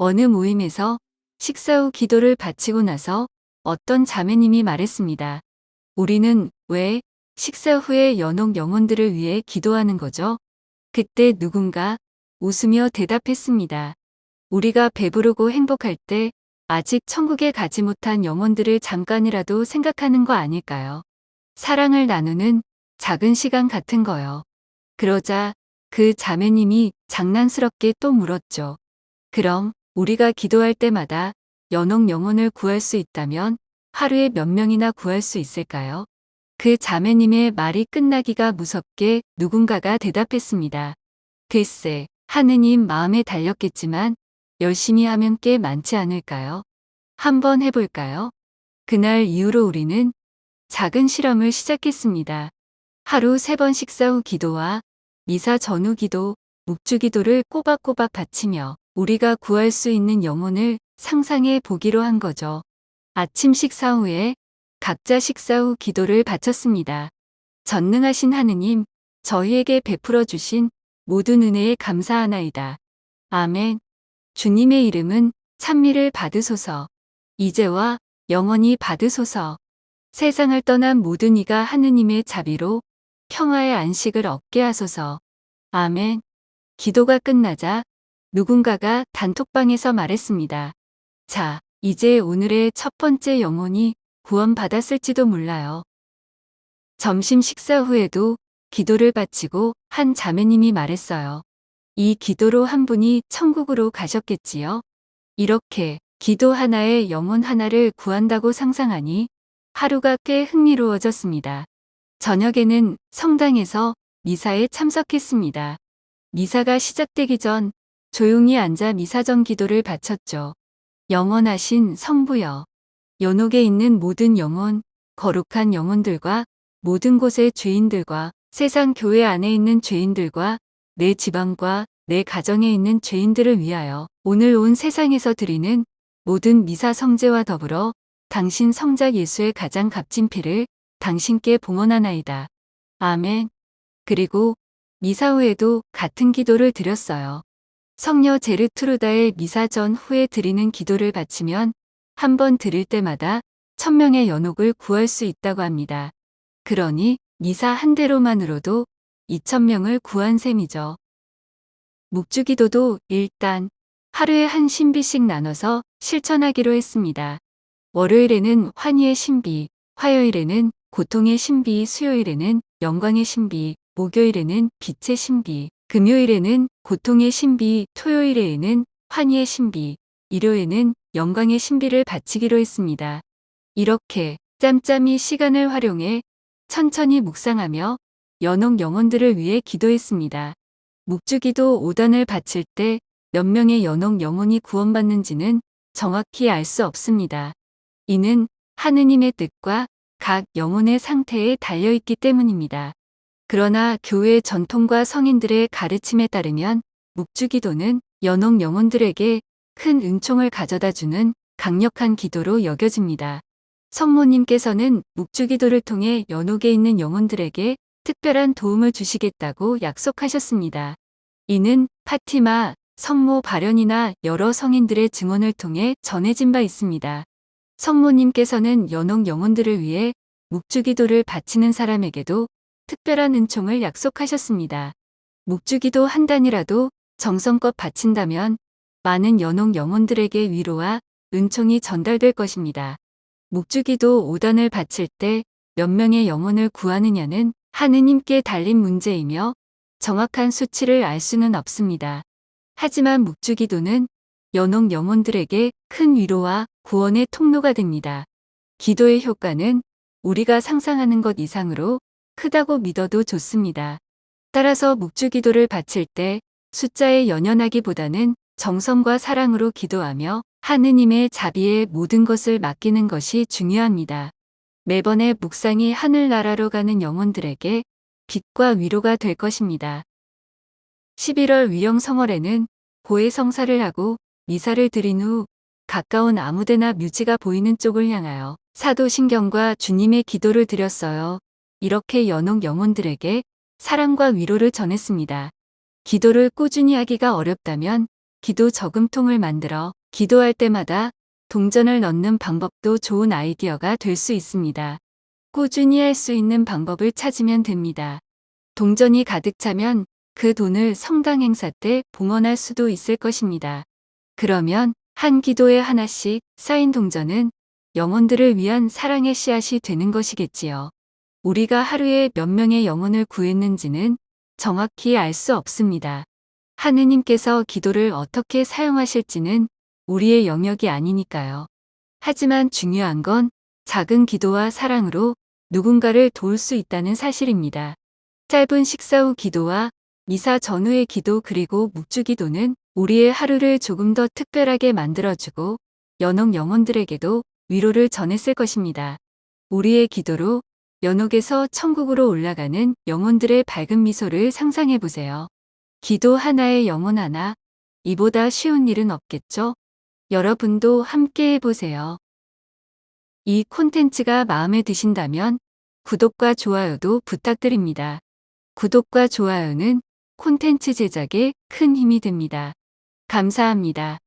어느 모임에서 식사 후 기도를 바치고 나서 어떤 자매님이 말했습니다. 우리는 왜 식사 후에 연옥 영혼들을 위해 기도하는 거죠? 그때 누군가 웃으며 대답했습니다. 우리가 배부르고 행복할 때 아직 천국에 가지 못한 영혼들을 잠깐이라도 생각하는 거 아닐까요? 사랑을 나누는 작은 시간 같은 거요. 그러자 그 자매님이 장난스럽게 또 물었죠. 그럼 우리가 기도할 때마다 연옥 영혼을 구할 수 있다면 하루에 몇 명이나 구할 수 있을까요? 그 자매님의 말이 끝나기가 무섭게 누군가가 대답했습니다. 글쎄, 하느님 마음에 달렸겠지만 열심히 하면 꽤 많지 않을까요? 한번 해볼까요? 그날 이후로 우리는 작은 실험을 시작했습니다. 하루 3번 식사 후 기도와 미사 전후 기도, 묵주 기도를 꼬박꼬박 바치며 우리가 구할 수 있는 영혼을 상상해 보기로 한 거죠. 아침 식사 후에 각자 식사 후 기도를 바쳤습니다. 전능하신 하느님, 저희에게 베풀어 주신 모든 은혜에 감사하나이다. 아멘. 주님의 이름은 찬미를 받으소서. 이제와 영원히 받으소서. 세상을 떠난 모든 이가 하느님의 자비로 평화의 안식을 얻게 하소서. 아멘. 기도가 끝나자 누군가가 단톡방에서 말했습니다. 자, 이제 오늘의 첫 번째 영혼이 구원받았을지도 몰라요. 점심 식사 후에도 기도를 바치고 한 자매님이 말했어요. 이 기도로 한 분이 천국으로 가셨겠지요? 이렇게 기도 하나에 영혼 하나를 구한다고 상상하니 하루가 꽤 흥미로워졌습니다. 저녁에는 성당에서 미사에 참석했습니다. 미사가 시작되기 전 조용히 앉아 미사 전 기도를 바쳤죠. 영원하신 성부여, 연옥에 있는 모든 영혼, 거룩한 영혼들과 모든 곳의 죄인들과 세상 교회 안에 있는 죄인들과 내 지방과 내 가정에 있는 죄인들을 위하여 오늘 온 세상에서 드리는 모든 미사 성제와 더불어 당신 성자 예수의 가장 값진 피를 당신께 봉헌하나이다. 아멘. 그리고 미사 후에도 같은 기도를 드렸어요. 성녀 제르트루다의 미사 전 후에 드리는 기도를 바치면 한 번 드릴 때마다 1000명의 연옥을 구할 수 있다고 합니다. 그러니 미사 한 대로만으로도 2000명을 구한 셈이죠. 묵주기도도 일단 하루에 한 신비씩 나눠서 실천하기로 했습니다. 월요일에는 환희의 신비, 화요일에는 고통의 신비, 수요일에는 영광의 신비, 목요일에는 빛의 신비, 금요일에는 고통의 신비, 토요일에는 환희의 신비, 일요일에는 영광의 신비를 바치기로 했습니다. 이렇게 짬짬이 시간을 활용해 천천히 묵상하며 연옥 영혼들을 위해 기도했습니다. 묵주기도 5단을 바칠 때 몇 명의 연옥 영혼이 구원받는지는 정확히 알 수 없습니다. 이는 하느님의 뜻과 각 영혼의 상태에 달려있기 때문입니다. 그러나 교회 전통과 성인들의 가르침에 따르면 묵주기도는 연옥 영혼들에게 큰 은총을 가져다주는 강력한 기도로 여겨집니다. 성모님께서는 묵주기도를 통해 연옥에 있는 영혼들에게 특별한 도움을 주시겠다고 약속하셨습니다. 이는 파티마, 성모 발현이나 여러 성인들의 증언을 통해 전해진 바 있습니다. 성모님께서는 연옥 영혼들을 위해 묵주기도를 바치는 사람에게도 특별한 은총을 약속하셨습니다. 묵주기도 한 단이라도 정성껏 바친다면 많은 연옥 영혼들에게 위로와 은총이 전달될 것입니다. 묵주기도 5단을 바칠 때 몇 명의 영혼을 구하느냐는 하느님께 달린 문제이며 정확한 수치를 알 수는 없습니다. 하지만 묵주기도는 연옥 영혼들에게 큰 위로와 구원의 통로가 됩니다. 기도의 효과는 우리가 상상하는 것 이상으로 크다고 믿어도 좋습니다. 따라서 묵주기도를 바칠 때 숫자에 연연하기보다는 정성과 사랑으로 기도하며 하느님의 자비에 모든 것을 맡기는 것이 중요합니다. 매번의 묵상이 하늘나라로 가는 영혼들에게 빛과 위로가 될 것입니다. 11월 위영성월에는 고해성사를 하고 미사를 드린 후 가까운 아무데나 묘지가 보이는 쪽을 향하여 사도신경과 주님의 기도를 드렸어요. 이렇게 연옥 영혼들에게 사랑과 위로를 전했습니다. 기도를 꾸준히 하기가 어렵다면 기도 저금통을 만들어 기도할 때마다 동전을 넣는 방법도 좋은 아이디어가 될 수 있습니다. 꾸준히 할 수 있는 방법을 찾으면 됩니다. 동전이 가득 차면 그 돈을 성당 행사 때 봉헌할 수도 있을 것입니다. 그러면 한 기도에 하나씩 쌓인 동전은 영혼들을 위한 사랑의 씨앗이 되는 것이겠지요. 우리가 하루에 몇 명의 영혼을 구했는지는 정확히 알 수 없습니다. 하느님께서 기도를 어떻게 사용하실지는 우리의 영역이 아니니까요. 하지만 중요한 건 작은 기도와 사랑으로 누군가를 도울 수 있다는 사실입니다. 짧은 식사 후 기도와 미사 전후의 기도 그리고 묵주 기도는 우리의 하루를 조금 더 특별하게 만들어주고 연옥 영혼들에게도 위로를 전했을 것입니다. 우리의 기도로 연옥에서 천국으로 올라가는 영혼들의 밝은 미소를 상상해 보세요. 기도 하나에 영혼 하나, 이보다 쉬운 일은 없겠죠? 여러분도 함께 해보세요. 이 콘텐츠가 마음에 드신다면 구독과 좋아요도 부탁드립니다. 구독과 좋아요는 콘텐츠 제작에 큰 힘이 됩니다. 감사합니다.